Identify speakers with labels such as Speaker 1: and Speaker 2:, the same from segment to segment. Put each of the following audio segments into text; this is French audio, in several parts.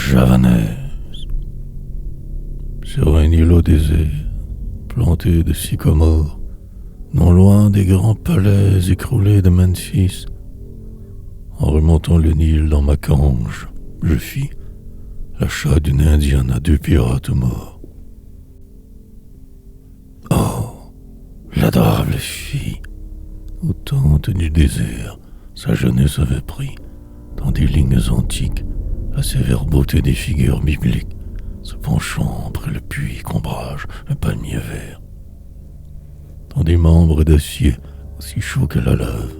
Speaker 1: javanaise. Sur un îlot désert, planté de sycomores, non loin des grands palais écroulés de Memphis, en remontant le Nil dans ma cange, je fis l'achat d'une indienne à 2 pirates morts. Oh, l'adorable fille, aux tentes du désert, sa jeunesse avait pris, dans des lignes antiques, la sévère beauté des figures bibliques, se penchant près le puits qu'ombrage un palmier vert. Dans des membres d'acier aussi chauds que la lave,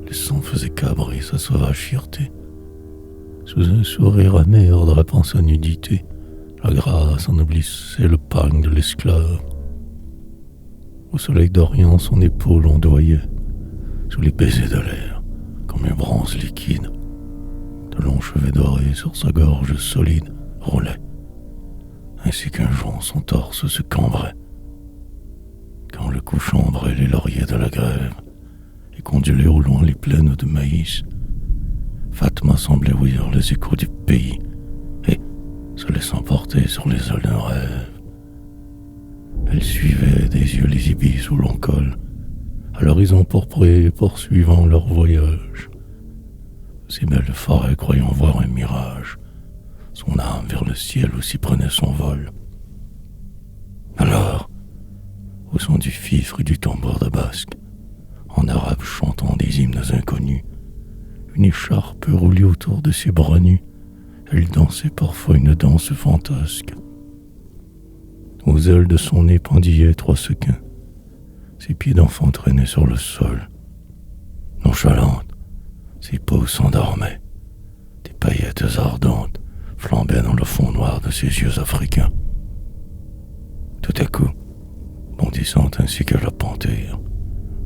Speaker 1: le sang faisait cabrer sa sauvage fierté. Sous un sourire amer drapant sa nudité, la grâce ennoblissait le pagne de l'esclave. Au soleil d'Orient, son épaule ondoyait, sous les baisers de l'air, comme une bronze liquide. De longs cheveux dorés sur sa gorge solide roulaient, ainsi qu'un jonc son torse se cambrait. Quand le couchant ombrait les lauriers de la grève et qu'ondulaient au loin les plaines de maïs, Fatma semblait ouïr les échos du pays et, se laissant porter sur les ailes d'un rêve, elle suivait des yeux les ibis où l'on colle, à l'horizon pourpré poursuivant leur voyage. Ces belles forêts croyant voir un mirage, son âme vers le ciel aussi prenait son vol. Alors, au son du fifre et du tambour de basque, en arabe chantant des hymnes inconnus, une écharpe roulée autour de ses bras nus, elle dansait parfois une danse fantasque. Aux ailes de son nez pendillaient 3 sequins, ses pieds d'enfant traînaient sur le sol. Nonchalante, ses peaux s'endormaient, des paillettes ardentes flambaient dans le fond noir de ses yeux africains. Tout à coup, bondissante ainsi que la panthère,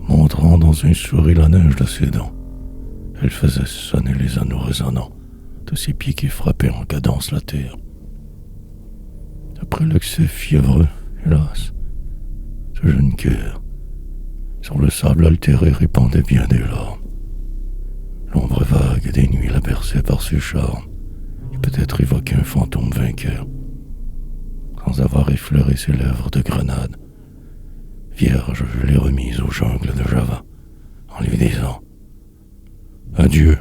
Speaker 1: montrant dans un sourire la neige de ses dents, elle faisait sonner les anneaux résonnants de ses pieds qui frappaient en cadence la terre. Après l'excès fiévreux, hélas, ce jeune cœur, sur le sable altéré, répandait bien des larmes. L'ombre vague des nuits la berçait par ses charmes, et peut-être évoquait un fantôme vainqueur. Sans avoir effleuré ses lèvres de grenade, vierge, je l'ai remise aux jungles de Java, en lui disant « Adieu,